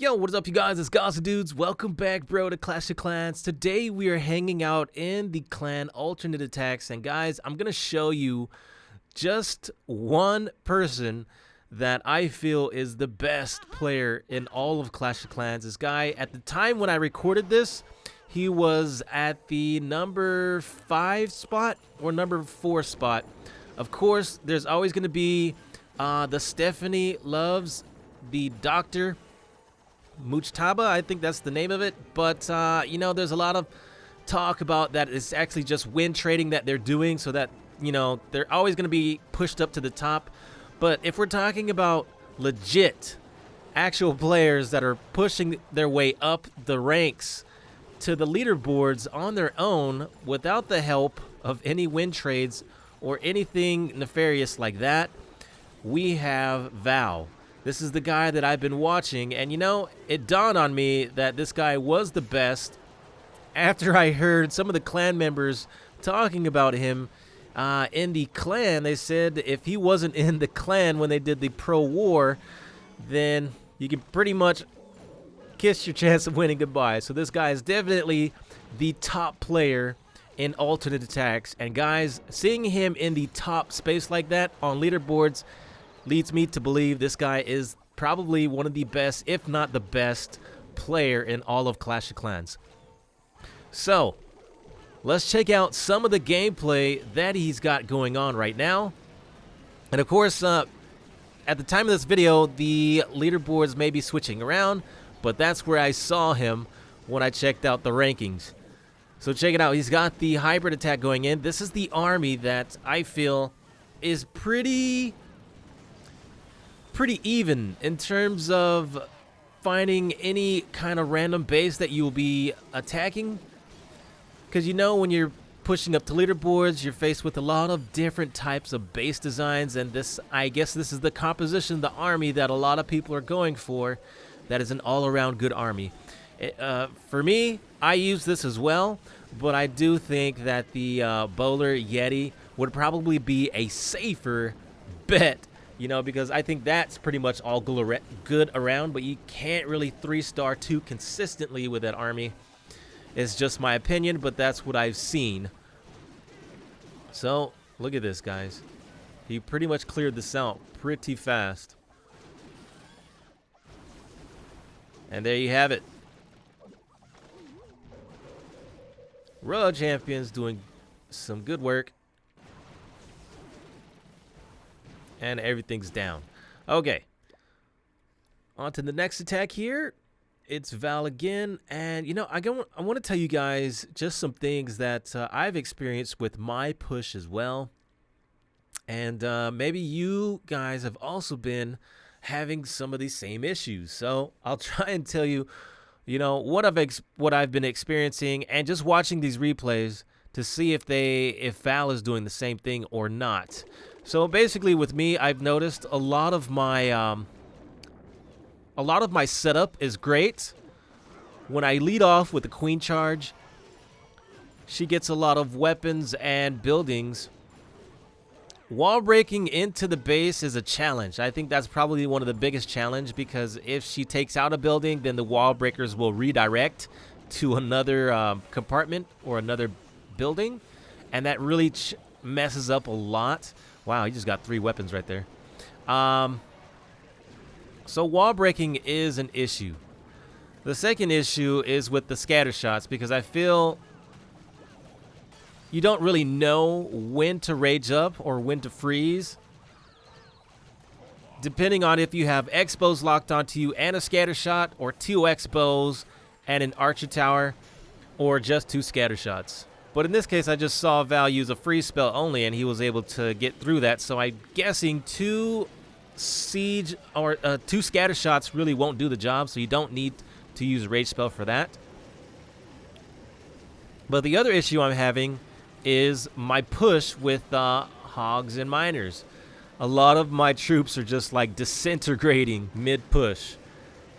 Yo, what is up, you guys? It's Godson dudes. Welcome back, bro, to Clash of Clans. Today we are hanging out in the clan alternate attacks, and guys, I'm gonna show you just one person that I feel is the best player in all of Clash of Clans. This guy, at the time when I recorded this, he was at the number 5 spot or number 4 spot. Of course, there's always gonna be the Stephanie loves the Doctor Mujtaba, I think that's the name of it, but you know, there's a lot of talk about that it's actually just win trading that they're doing, so that, you know, they're always going to be pushed up to the top. But if we're talking about legit actual players that are pushing their way up the ranks to the leaderboards on their own without the help of any win trades or anything nefarious like that, we have Val. This is the guy that I've been watching, and you know, it dawned on me that this guy was the best after I heard some of the clan members talking about him in the clan. They said if he wasn't in the clan when they did the pro war, then you can pretty much kiss your chance of winning goodbye. So this guy is definitely the top player in alternate attacks, and guys, seeing him in the top space like that on leaderboards leads me to believe this guy is probably one of the best, if not the best, player in all of Clash of Clans. So, let's check out some of the gameplay that he's got going on right now. And of course, at the time of this video, the leaderboards may be switching around, but that's where I saw him when I checked out the rankings. So check it out. He's got the hybrid attack going in. This is the army that I feel is pretty even in terms of finding any kind of random base that you'll be attacking, because you know, when you're pushing up to leaderboards, you're faced with a lot of different types of base designs, and this, I guess this is the composition of the army that a lot of people are going for. That is an all-around good army. For me, I use this as well, but I do think that the Bowler Yeti would probably be a safer bet. You know, because I think that's pretty much all good around, but you can't really 3-star 2 consistently with that army. It's just my opinion, but that's what I've seen. So, look at this, guys. He pretty much cleared this out pretty fast. And there you have it. Royal Champions doing some good work. And everything's down. Okay. On to the next attack here. It's Val again. And, you know, I want to tell you guys just some things that I've experienced with my push as well. And maybe you guys have also been having some of these same issues. So I'll try and tell you, you know, what I've been experiencing, and just watching these replays to see if Val is doing the same thing or not. So basically, with me, I've noticed a lot of my setup is great. When I lead off with the queen charge, she gets a lot of weapons and buildings. Wall breaking into the base is a challenge. I think that's probably one of the biggest challenge, because if she takes out a building, then the wall breakers will redirect to another compartment or another building, and that really messes up a lot. Wow, he just got 3 weapons right there. So wall breaking is an issue. The second issue is with the scatter shots, because I feel you don't really know when to rage up or when to freeze, depending on if you have X-bows locked onto you and a scatter shot, or 2 X-bows and an archer tower, or just 2 scatter shots. But in this case, I just saw Val use a freeze spell only, and he was able to get through that. So I'm guessing 2 siege or 2 scatter shots really won't do the job, so you don't need to use a rage spell for that. But the other issue I'm having is my push with hogs and miners. A lot of my troops are just like disintegrating mid-push,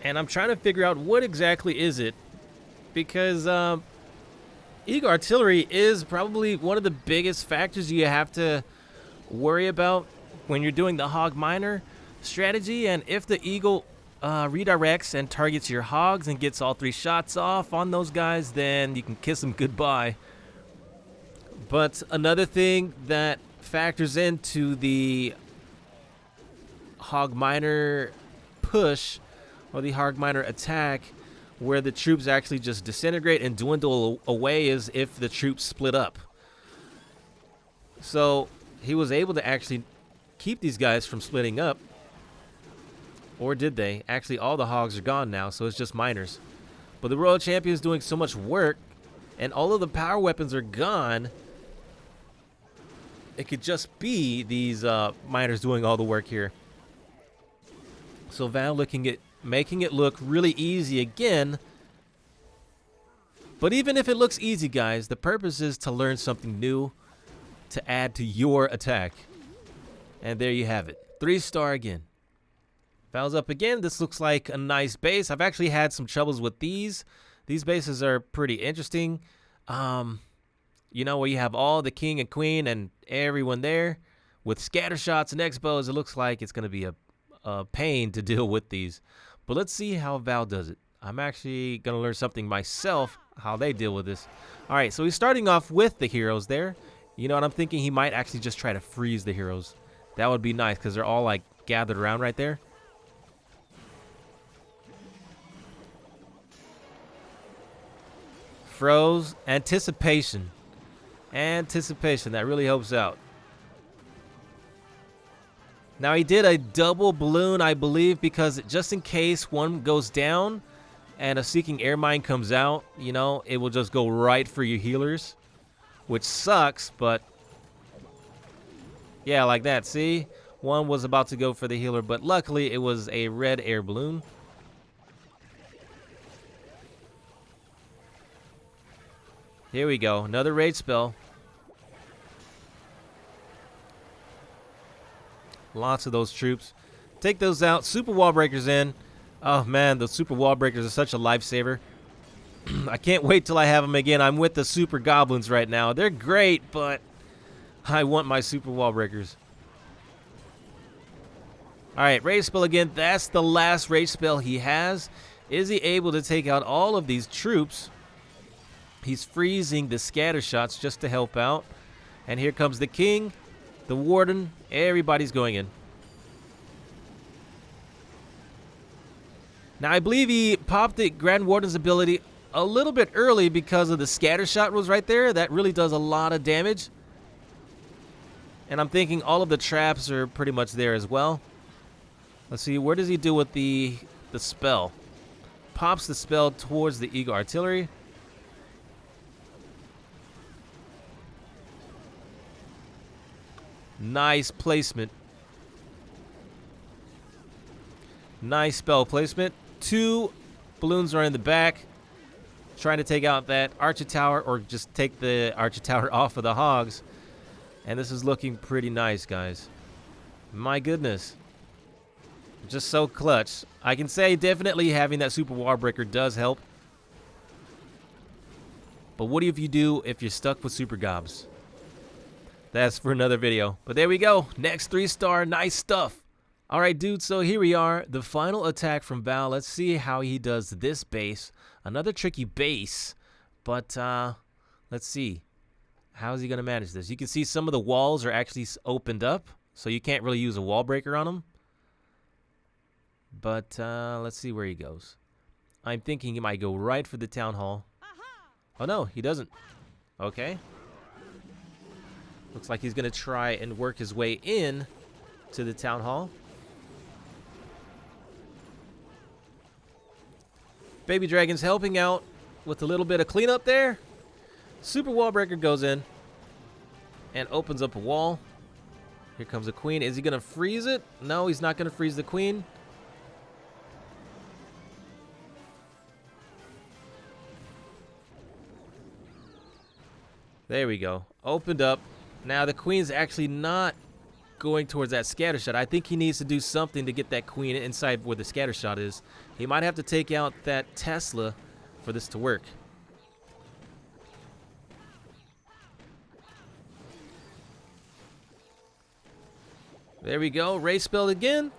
and I'm trying to figure out what exactly is it, because Eagle Artillery is probably one of the biggest factors you have to worry about when you're doing the hog miner strategy. And if the Eagle redirects and targets your hogs and gets all 3 shots off on those guys, then you can kiss them goodbye. But another thing that factors into the hog miner push or the hog miner attack, where the troops actually just disintegrate and dwindle away, is if the troops split up. So he was able to actually keep these guys from splitting up. Or did they? Actually, all the hogs are gone now, so it's just miners. But the Royal Champion is doing so much work, and all of the power weapons are gone. It could just be these miners doing all the work here. So Val making it look really easy again. But even if it looks easy, guys, the purpose is to learn something new to add to your attack. And there you have it. 3-star again. Val's up again. This looks like a nice base. I've actually had some troubles with these. These bases are pretty interesting. You know, where you have all the king and queen and everyone there with scatter shots and X-bows. It looks like it's going to be a pain to deal with these. But let's see how Val does it. I'm actually going to learn something myself, how they deal with this. All right, so he's starting off with the heroes there. You know what I'm thinking? He might actually just try to freeze the heroes. That would be nice because they're all like gathered around right there. Froze. Anticipation. Anticipation. That really helps out. Now he did a double balloon, I believe, because just in case one goes down and a Seeking Air Mine comes out, you know, it will just go right for your healers, which sucks, but yeah, like that. See? One was about to go for the healer, but luckily it was a red air balloon. Here we go. Another rage spell. Lots of those troops. Take those out. Super wall breakers in. Oh, man. The super wall breakers are such a lifesaver. I can't wait till I have them again. I'm with the super goblins right now. They're great, but I want my super wall breakers. All right. Rage spell again. That's the last rage spell he has. Is he able to take out all of these troops? He's freezing the scatter shots just to help out. And here comes the king, the warden. Everybody's going in. Now, I believe he popped the Grand Warden's ability a little bit early because of the scatter shot was right there. That really does a lot of damage. And I'm thinking all of the traps are pretty much there as well. Let's see, where does he do with the spell? Pops the spell towards the Eagle Artillery. Nice placement. Nice spell placement. 2 balloons are in the back, trying to take out that Archer Tower, or just take the Archer Tower off of the hogs. And this is looking pretty nice, guys. My goodness. Just so clutch. I can say definitely having that super wall breaker does help. But what do you do if you're stuck with super gobs? That's for another video. But there we go. Next 3-star. Nice stuff. All right, dude. So here we are. The final attack from Val. Let's see how he does this base. Another tricky base. But let's see. How is he going to manage this? You can see some of the walls are actually opened up. So you can't really use a wall breaker on them. But let's see where he goes. I'm thinking he might go right for the town hall. Oh, no. He doesn't. Okay. Looks like he's going to try and work his way in to the town hall. Baby Dragon's helping out with a little bit of cleanup there. Super wall breaker goes in and opens up a wall. Here comes the queen. Is he going to freeze it? No, he's not going to freeze the queen. There we go. Opened up. Now, the queen's actually not going towards that scatter shot. I think he needs to do something to get that queen inside where the scatter shot is. He might have to take out that Tesla for this to work. There we go. Ray spelled again.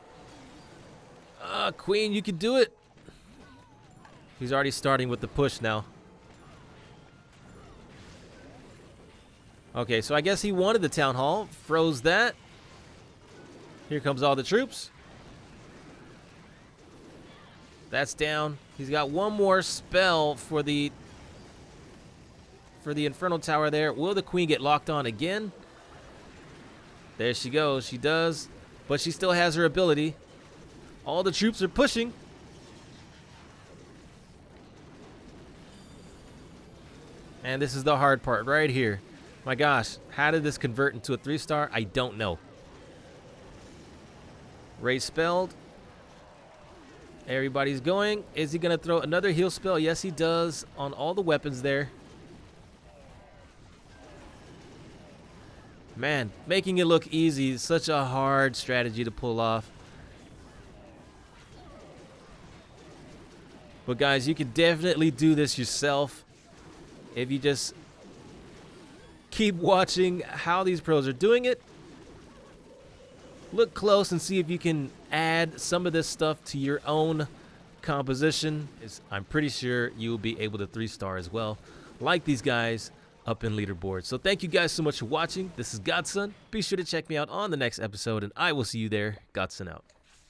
Queen, you can do it. He's already starting with the push now. Okay, so I guess he wanted the town hall. Froze that. Here comes all the troops. That's down. He's got one more spell for the Infernal Tower there. Will the Queen get locked on again? There she goes. She does. But she still has her ability. All the troops are pushing. And this is the hard part right here. My gosh, how did this convert into a 3-star? I don't know. Ray spelled. Everybody's going. Is he going to throw another heal spell? Yes, he does on all the weapons there. Man, making it look easy is such a hard strategy to pull off. But guys, you can definitely do this yourself if you just keep watching how these pros are doing it. Look close and see if you can add some of this stuff to your own composition. I'm pretty sure you will be able to 3-star as well, like these guys up in leaderboard. So thank you guys so much for watching. This is Godson. Be sure to check me out on the next episode, and I will see you there. Godson out.